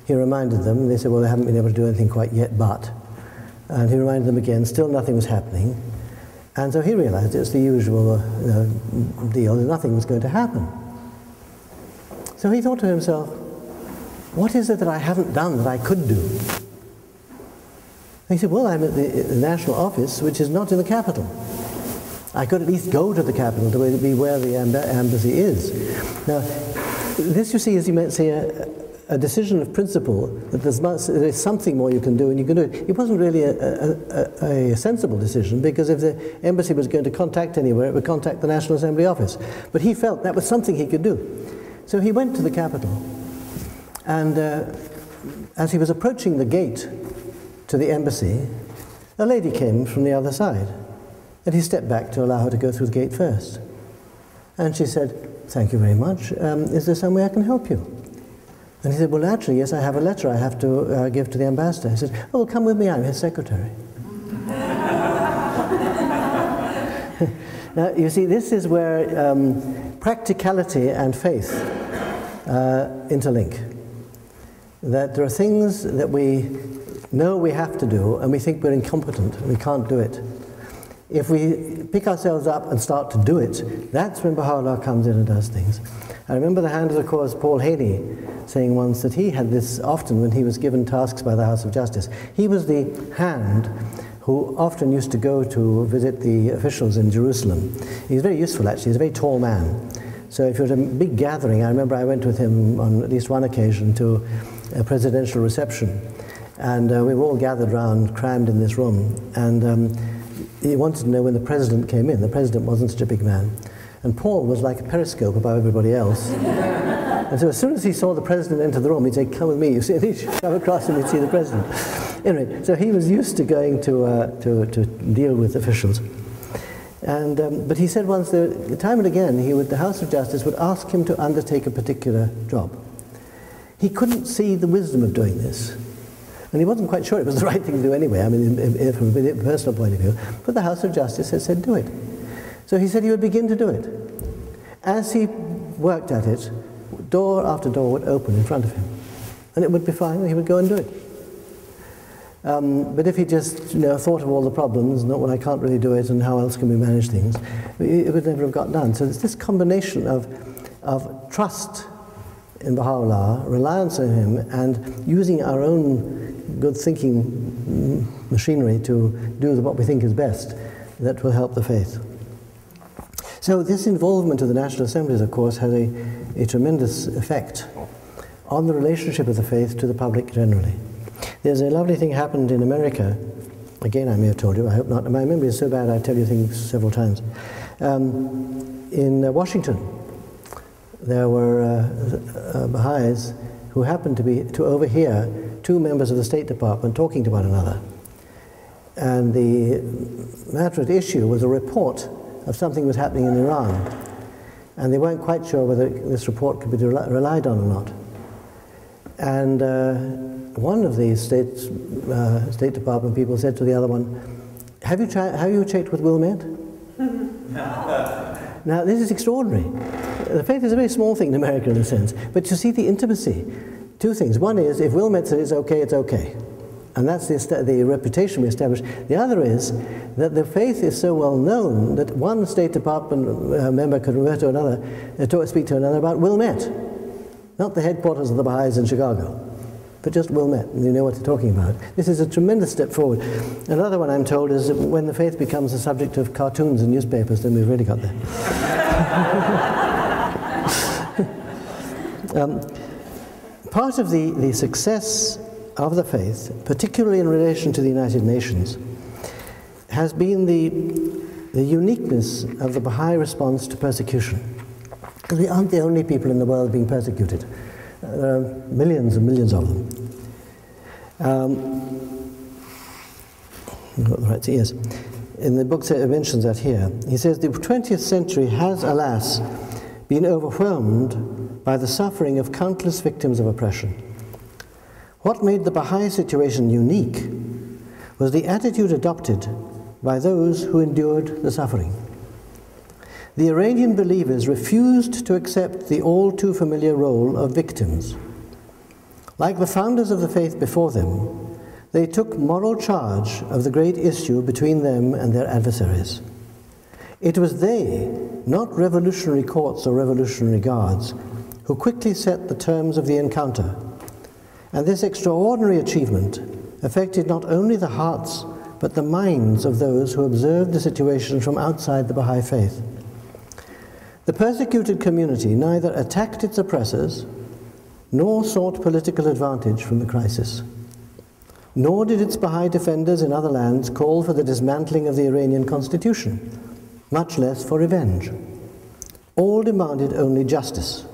He reminded them, and they said, "Well, they haven't been able to do anything quite yet, but..." And he reminded them again, still nothing was happening. And so he realized it's the usual deal, that nothing was going to happen. So he thought to himself, what is it that I haven't done that I could do? And he said, well, I'm at the national office, which is not in the capital. I could at least go to the capital to be where the embassy is. Now, this, you see, is, you might say, a decision of principle, that there's something more you can do, and you can do it. It wasn't really a sensible decision, because if the embassy was going to contact anywhere, it would contact the National Assembly office. But he felt that was something he could do. So he went to the capital, and as he was approaching the gate to the embassy, a lady came from the other side, and he stepped back to allow her to go through the gate first. And she said, "Thank you very much. Is there some way I can help you?" And he said, "Well, actually, yes, I have a letter I have to give to the ambassador." He said, "Oh, well, come with me, I'm his secretary." Now, you see, this is where practicality and faith interlink. That there are things that we know we have to do, and we think we're incompetent, we can't do it. if we pick ourselves up and start to do it, that's when Baha'u'llah comes in and does things. I remember the Hand of the Cause, Paul Haney, saying once that he had this often when he was given tasks by the House of Justice. He was the hand who often used to go to visit the officials in Jerusalem. He was very useful, actually. He's a very tall man. So if it was a big gathering, I remember I went with him on at least one occasion to a presidential reception. And we were all gathered round, crammed in this room. And he wanted to know when the president came in. The president wasn't such a big man. And Paul was like a periscope above everybody else. And so as soon as he saw the president enter the room, he'd say, "Come with me." You see, and he'd come across and he'd see the president. Anyway, so he was used to going to deal with officials. And, but he said once that time and again, the House of Justice would ask him to undertake a particular job. He couldn't see the wisdom of doing this. And he wasn't quite sure it was the right thing to do anyway, I mean, from a personal point of view. But the House of Justice had said, do it. So he said he would begin to do it. As he worked at it, door after door would open in front of him. And it would be fine, and he would go and do it. But if he just thought of all the problems, not, well, I can't really do it, and how else can we manage things, it would never have got done. So it's this combination of trust in Baha'u'llah, reliance on him, and using our own good thinking machinery to do what we think is best that will help the faith. So this involvement of the National Assemblies, of course, had a tremendous effect on the relationship of the faith to the public generally. There's a lovely thing happened in America. Again, I may have told you, I hope not. My memory is so bad I tell you things several times. In Washington, there were Baha'is who happened to overhear two members of the State Department talking to one another. And the matter at issue was a report of something was happening in Iran. And they weren't quite sure whether this report could be relied on or not. And one of the State Department people said to the other one, have you checked with Wilmette? Now, this is extraordinary. The faith is a very small thing in America in a sense, but you see the intimacy. Two things. One is, if Wilmette said it's okay, it's okay. And that's the reputation we establish. The other is that the faith is so well known that one State Department member could refer to another, speak to another about Wilmette. Not the headquarters of the Baha'is in Chicago, but just Wilmette, and you know what they're talking about. This is a tremendous step forward. Another one, I'm told, is that when the faith becomes the subject of cartoons and newspapers, then we've really got there. Part of the success of the faith, particularly in relation to the United Nations, has been the uniqueness of the Baha'i response to persecution. We aren't the only people in the world being persecuted. There are millions and millions of them. Yes. In the book it mentions that here. He says, the 20th century has, alas, been overwhelmed by the suffering of countless victims of oppression. What made the Baha'i situation unique was the attitude adopted by those who endured the suffering. The Iranian believers refused to accept the all too familiar role of victims. Like the founders of the faith before them, they took moral charge of the great issue between them and their adversaries. It was they, not revolutionary courts or revolutionary guards, who quickly set the terms of the encounter. And this extraordinary achievement affected not only the hearts, but the minds of those who observed the situation from outside the Baha'i faith. The persecuted community neither attacked its oppressors, nor sought political advantage from the crisis. Nor did its Baha'i defenders in other lands call for the dismantling of the Iranian constitution, much less for revenge. All demanded only justice,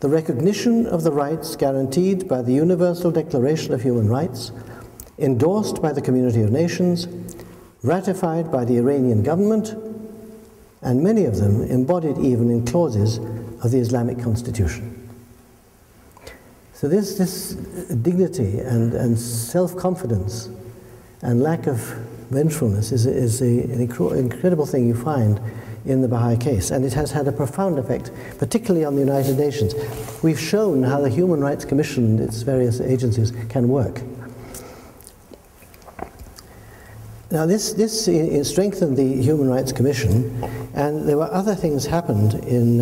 the recognition of the rights guaranteed by the Universal Declaration of Human Rights, endorsed by the Community of Nations, ratified by the Iranian government, and many of them embodied even in clauses of the Islamic Constitution. So this dignity and self-confidence and lack of vengefulness is an incredible thing you find in the Baha'i case, and it has had a profound effect, particularly on the United Nations. We've shown how the Human Rights Commission and its various agencies can work. Now this strengthened the Human Rights Commission, and there were other things happened in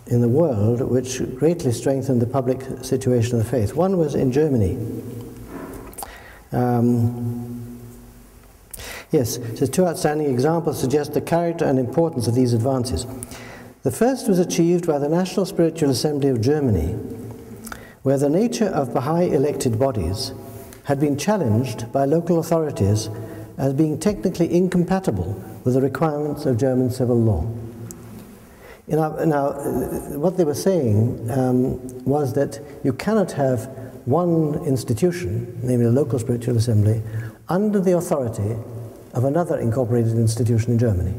the world which greatly strengthened the public situation of the faith. One was in Germany. Yes, it says, two outstanding examples suggest the character and importance of these advances. The first was achieved by the National Spiritual Assembly of Germany, where the nature of Baha'i elected bodies had been challenged by local authorities as being technically incompatible with the requirements of German civil law. Now, what they were saying was that you cannot have one institution, namely a local spiritual assembly, under the authority of another incorporated institution in Germany.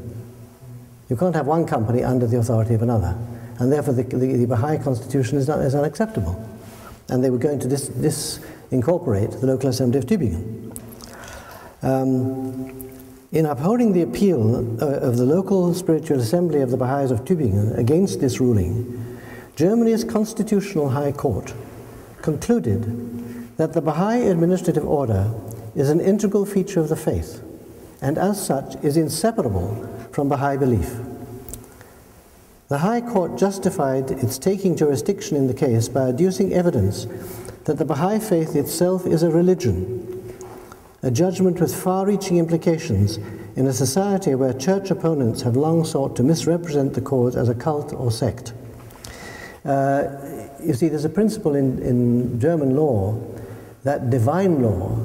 You can't have one company under the authority of another, and therefore the Baha'i constitution is unacceptable. And they were going to disincorporate the local assembly of Tübingen. In upholding the appeal of the local spiritual assembly of the Baha'is of Tübingen against this ruling, Germany's constitutional high court concluded that the Baha'i administrative order is an integral feature of the faith, and as such is inseparable from Baha'i belief. The High Court justified its taking jurisdiction in the case by adducing evidence that the Baha'i faith itself is a religion, a judgment with far-reaching implications in a society where church opponents have long sought to misrepresent the cause as a cult or sect. You see, there's a principle in German law that divine law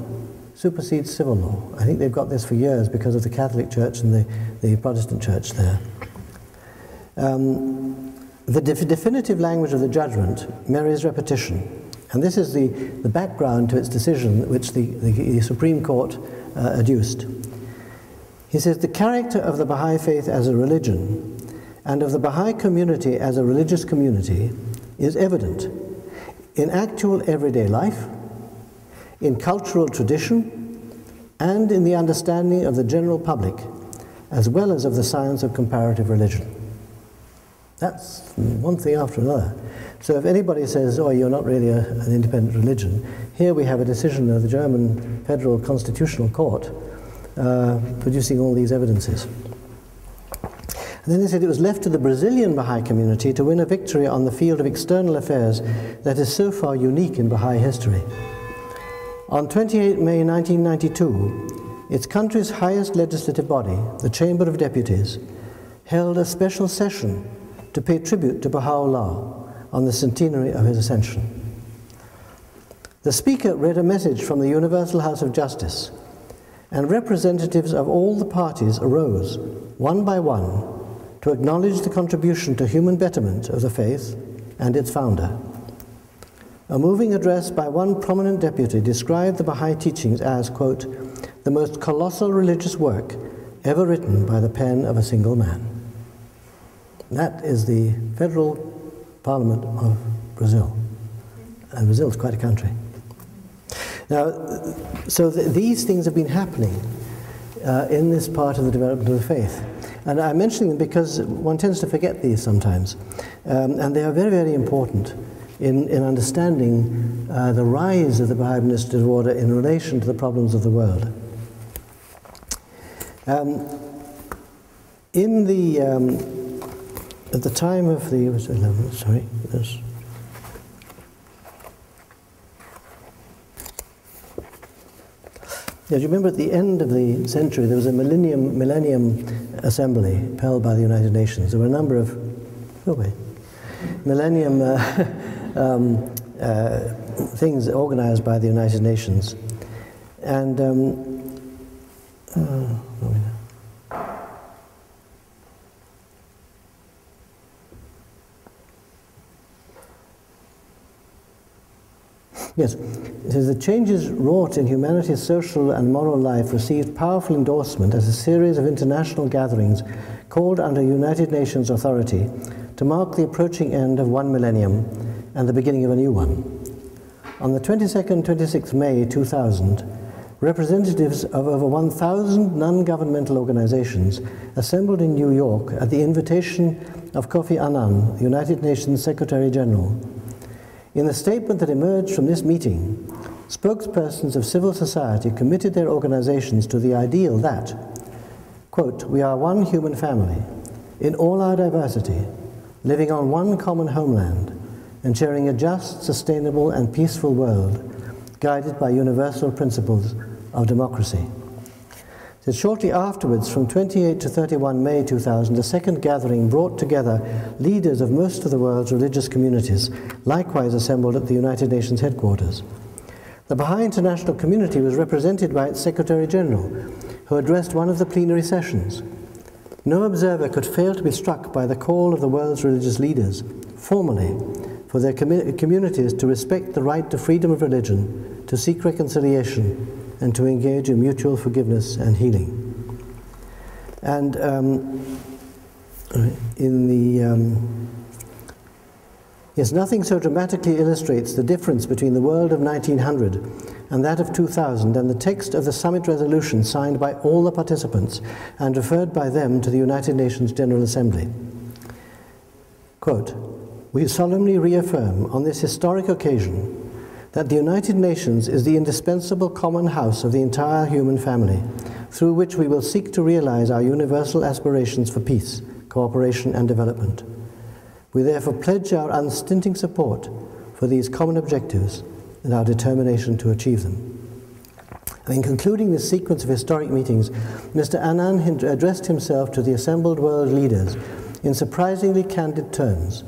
supersedes civil law. I think they've got this for years because of the Catholic Church and the Protestant Church there. The definitive language of the judgment merits repetition, and this is the background to its decision which the Supreme Court adduced. He says, the character of the Baha'i faith as a religion and of the Baha'i community as a religious community is evident in actual everyday life, in cultural tradition, and in the understanding of the general public, as well as of the science of comparative religion. That's one thing after another. So if anybody says, oh, you're not really an independent religion, here we have a decision of the German Federal Constitutional Court producing all these evidences. And then they said it was left to the Brazilian Baha'i community to win a victory on the field of external affairs that is so far unique in Baha'i history. On 28 May 1992, its country's highest legislative body, the Chamber of Deputies, held a special session to pay tribute to Baha'u'llah on the centenary of his ascension. The speaker read a message from the Universal House of Justice, and representatives of all the parties arose, one by one, to acknowledge the contribution to human betterment of the faith and its founder. A moving address by one prominent deputy described the Baha'i teachings as, quote, the most colossal religious work ever written by the pen of a single man. That is the Federal Parliament of Brazil. And Brazil is quite a country. Now, so these things have been happening in this part of the development of the faith. And I'm mentioning them because one tends to forget these sometimes. And they are very, very important in understanding the rise of the Baha'i administrative order in relation to the problems of the world. At the time of the, Yeah, do you remember at the end of the century there was a Millennium Assembly held by the United Nations? There were a number of Millennium things organized by the United Nations. And yes, it says the changes wrought in humanity's social and moral life received powerful endorsement as a series of international gatherings called under United Nations authority to mark the approaching end of one millennium and the beginning of a new one. On the 22nd, 26th May 2000, representatives of over 1,000 non-governmental organizations assembled in New York at the invitation of Kofi Annan, the United Nations Secretary General. In the statement that emerged from this meeting, spokespersons of civil society committed their organizations to the ideal that, quote, we are one human family, in all our diversity, living on one common homeland, and sharing a just, sustainable, and peaceful world, guided by universal principles of democracy. So shortly afterwards, from 28 to 31 May 2000, a second gathering brought together leaders of most of the world's religious communities, likewise assembled at the United Nations headquarters. The Baha'i international community was represented by its Secretary General, who addressed one of the plenary sessions. No observer could fail to be struck by the call of the world's religious leaders, formally, for their communities to respect the right to freedom of religion, to seek reconciliation, and to engage in mutual forgiveness and healing. And yes, nothing so dramatically illustrates the difference between the world of 1900 and that of 2000 than the text of the summit resolution signed by all the participants and referred by them to the United Nations General Assembly. Quote, we solemnly reaffirm on this historic occasion that the United Nations is the indispensable common house of the entire human family, through which we will seek to realize our universal aspirations for peace, cooperation, and development. We therefore pledge our unstinting support for these common objectives and our determination to achieve them. And in concluding this sequence of historic meetings, Mr. Annan addressed himself to the assembled world leaders in surprisingly candid terms,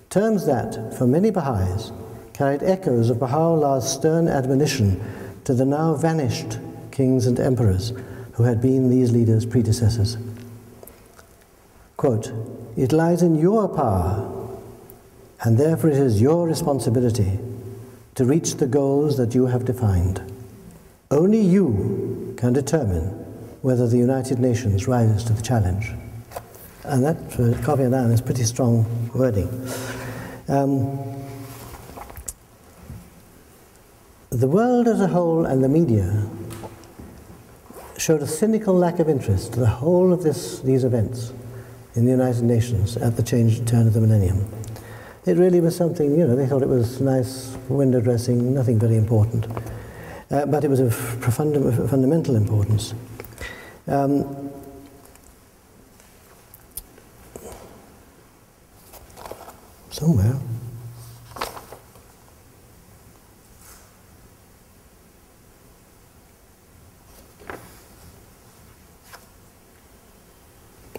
terms that, for many Baha'is, carried echoes of Baha'u'llah's stern admonition to the now vanished kings and emperors who had been these leaders' predecessors. Quote, it lies in your power, and therefore it is your responsibility to reach the goals that you have defined. Only you can determine whether the United Nations rises to the challenge. And that, for Kofi Annan, is pretty strong wording. The world as a whole and the media showed a cynical lack of interest to the whole of these events in the United Nations at the turn of the millennium. It really was something, they thought it was nice window dressing, nothing very important. But it was of fundamental importance. Somewhere.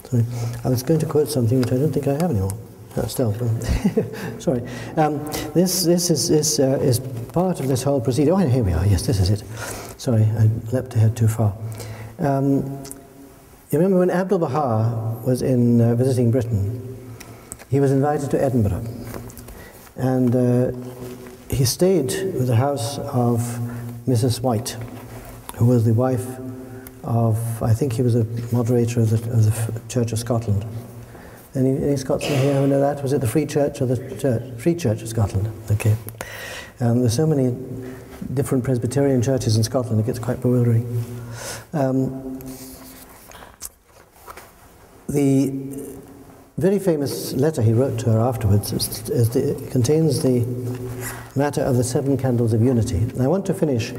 Sorry. I was going to quote something which I don't think I have anymore. Still, sorry. This is part of this whole proceeding. Oh, here we are. Yes, this is it. Sorry, I leapt ahead too far. You remember when Abdul Baha was in visiting Britain, he was invited to Edinburgh, and he stayed with the house of Mrs. White, who was the wife of, I think he was a moderator of the Church of Scotland. Any Scotsmen here who know that? Was it the Free Church or the Church? Free Church of Scotland. Okay. There's so many different Presbyterian churches in Scotland, it gets quite bewildering. The very famous letter he wrote to her afterwards contains the matter of the 7 candles of unity. And I want to finish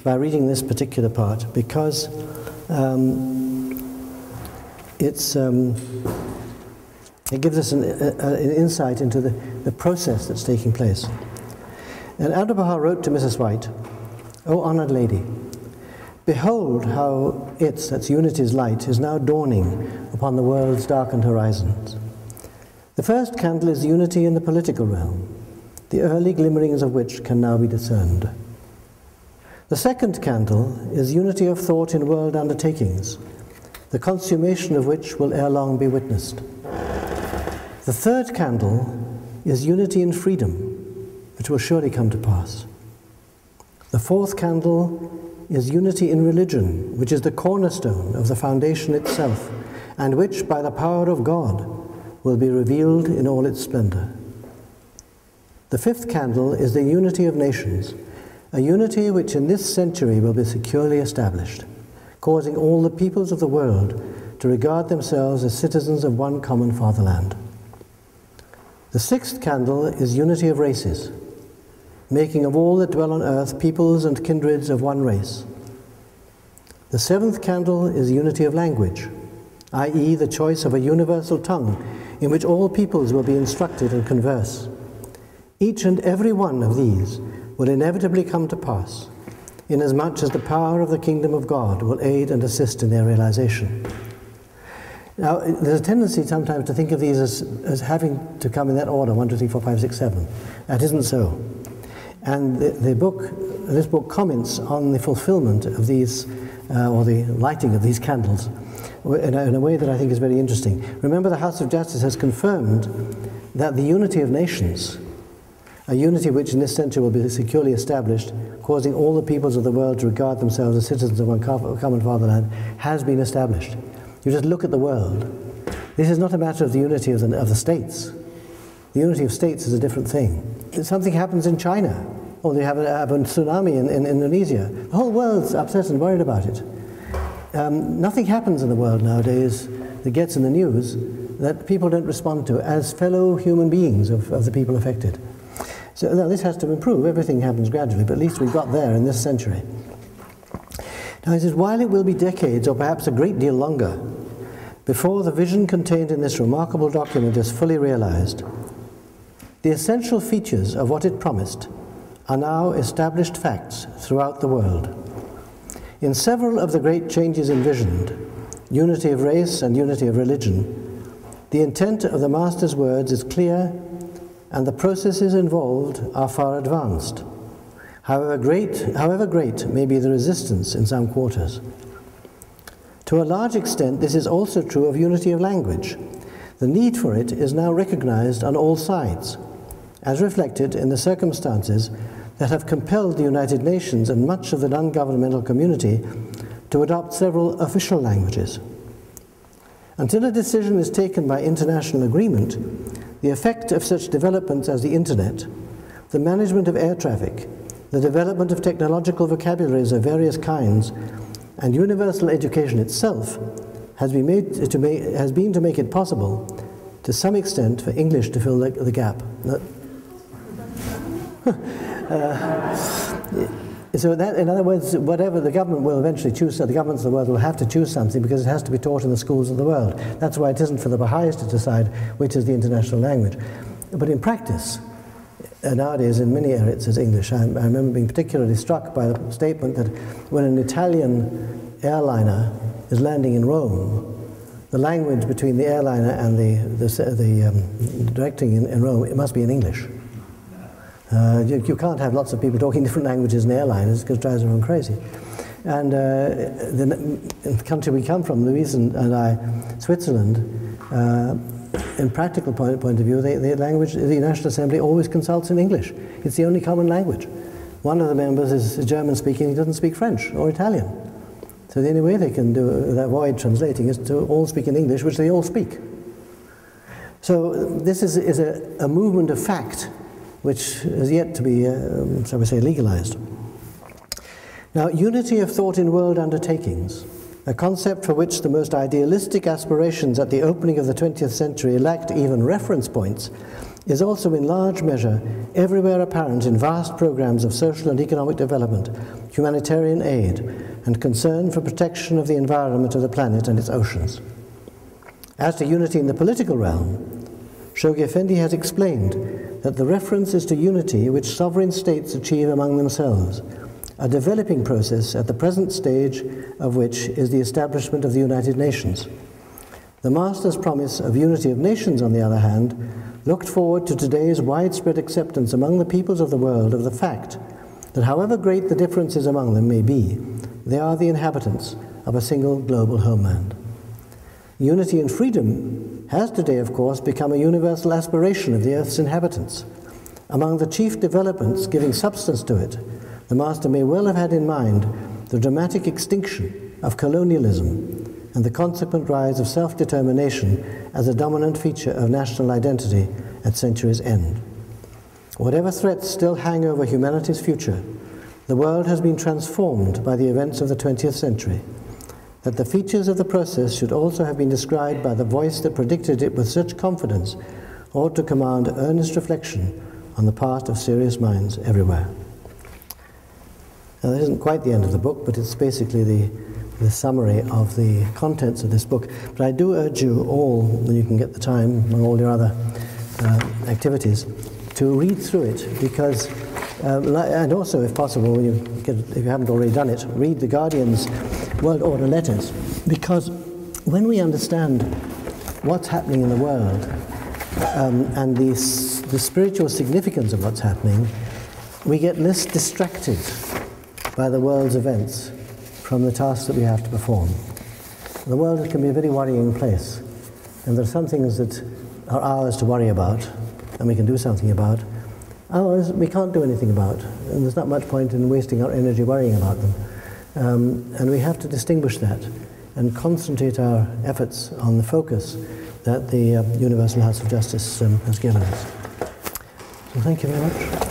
by reading this particular part because it gives us an insight into the process that's taking place. And Abdul Baha wrote to Mrs. White, O honored lady, behold how that's unity's light, is now dawning upon the world's darkened horizons. The first candle is unity in the political realm, the early glimmerings of which can now be discerned. The second candle is unity of thought in world undertakings, the consummation of which will ere long be witnessed. The third candle is unity in freedom, which will surely come to pass. The fourth candle is unity in religion, which is the cornerstone of the foundation itself, and which, by the power of God, will be revealed in all its splendor. The fifth candle is the unity of nations, a unity which in this century will be securely established, causing all the peoples of the world to regard themselves as citizens of one common fatherland. The sixth candle is unity of races, making of all that dwell on earth peoples and kindreds of one race. The seventh candle is unity of language, i.e. the choice of a universal tongue in which all peoples will be instructed and converse. Each and every one of these will inevitably come to pass, inasmuch as the power of the kingdom of God will aid and assist in their realization. Now, there's a tendency sometimes to think of these as having to come in that order, 1, 2, 3, 4, 5, 6, 7. That isn't so. And this book comments on the fulfillment of these, or the lighting of these candles, in a way that I think is very interesting. Remember, the House of Justice has confirmed that the unity of nations, a unity which in this century will be securely established, causing all the peoples of the world to regard themselves as citizens of one common fatherland, has been established. You just look at the world. This is not a matter of the unity of the states. The unity of states is a different thing. If something happens in China, or they have a tsunami in Indonesia, the whole world's upset and worried about it. Nothing happens in the world nowadays that gets in the news that people don't respond to as fellow human beings of the people affected. So now this has to improve. Everything happens gradually, but at least we got there in this century. Now he says, while it will be decades, or perhaps a great deal longer, before the vision contained in this remarkable document is fully realized, the essential features of what it promised are now established facts throughout the world. In several of the great changes envisioned, unity of race and unity of religion, the intent of the Master's words is clear and the processes involved are far advanced, however great may be the resistance in some quarters. To a large extent, this is also true of unity of language. The need for it is now recognized on all sides, as reflected in the circumstances that have compelled the United Nations and much of the non-governmental community to adopt several official languages. Until a decision is taken by international agreement, the effect of such developments as the Internet, the management of air traffic, the development of technological vocabularies of various kinds, and universal education itself has been to make it possible, to some extent, for English to fill the gap. So that, in other words, whatever the government will eventually choose, the governments of the world will have to choose something because it has to be taught in the schools of the world. That's why it isn't for the Baha'is to decide which is the international language. But in practice, nowadays in many areas it's English. I remember being particularly struck by the statement that when an Italian airliner is landing in Rome, the language between the airliner and the directing in Rome, it must be in English. You can't have lots of people talking different languages in airliners because it drives everyone crazy. And in the country we come from, Louise and I, Switzerland, in practical point of view, the National Assembly always consults in English. It's the only common language. One of the members is German speaking, he doesn't speak French or Italian. So the only way they can avoid translating is to all speak in English, which they all speak. So this is a movement of fact which has yet to be, shall we say, legalized. Now, unity of thought in world undertakings, a concept for which the most idealistic aspirations at the opening of the 20th century lacked even reference points, is also in large measure everywhere apparent in vast programs of social and economic development, humanitarian aid, and concern for protection of the environment of the planet and its oceans. As to unity in the political realm, Shoghi Effendi has explained that the reference is to unity which sovereign states achieve among themselves, a developing process at the present stage of which is the establishment of the United Nations. The Master's promise of unity of nations, on the other hand, looked forward to today's widespread acceptance among the peoples of the world of the fact that however great the differences among them may be, they are the inhabitants of a single global homeland. Unity and freedom has today, of course, become a universal aspiration of the Earth's inhabitants. Among the chief developments giving substance to it, the Master may well have had in mind the dramatic extinction of colonialism and the consequent rise of self-determination as a dominant feature of national identity at century's end. Whatever threats still hang over humanity's future, the world has been transformed by the events of the 20th century. That the features of the process should also have been described by the voice that predicted it with such confidence ought to command earnest reflection on the part of serious minds everywhere. Now, this isn't quite the end of the book, but it's basically the summary of the contents of this book. But I do urge you all, when you can get the time among all your other activities, to read through it, because, and also, if possible, when if you haven't already done it, read the Guardian's World Order letters, because when we understand what's happening in the world and the spiritual significance of what's happening, we get less distracted by the world's events from the tasks that we have to perform. The world can be a very worrying place, and there are some things that are ours to worry about, and we can do something about. Others we can't do anything about, and there's not much point in wasting our energy worrying about them. And we have to distinguish that and concentrate our efforts on the focus that the Universal House of Justice has given us. So thank you very much.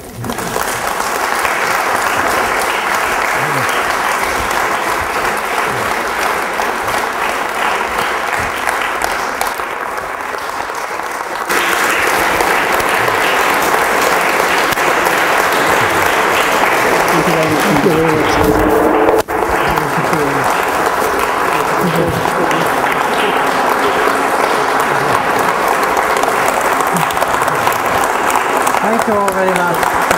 Thank you all very much.